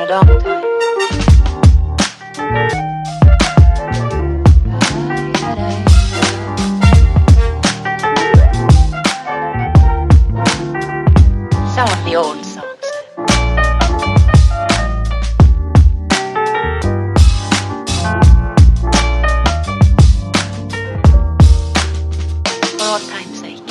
long time. Some of the old songs. For all time's sake.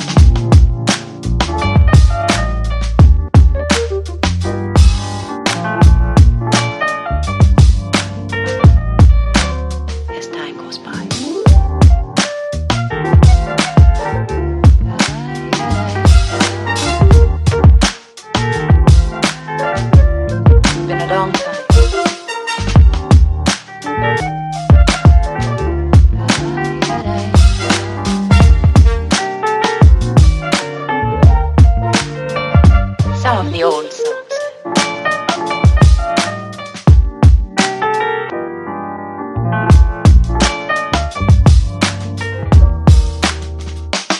As time goes by. It's been a long time. Some of the old songs.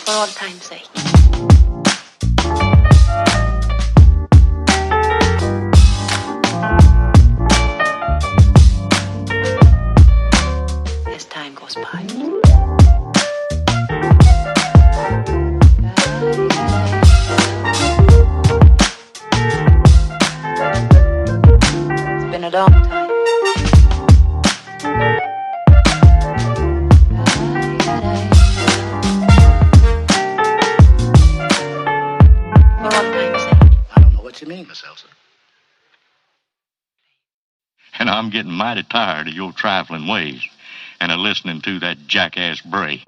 For all time's sake. As time goes by. It's been a long time. For all time's sake. I don't know what you mean, Miss Elsa. And I'm getting mighty tired of your trifling ways and of listening to that jackass bray.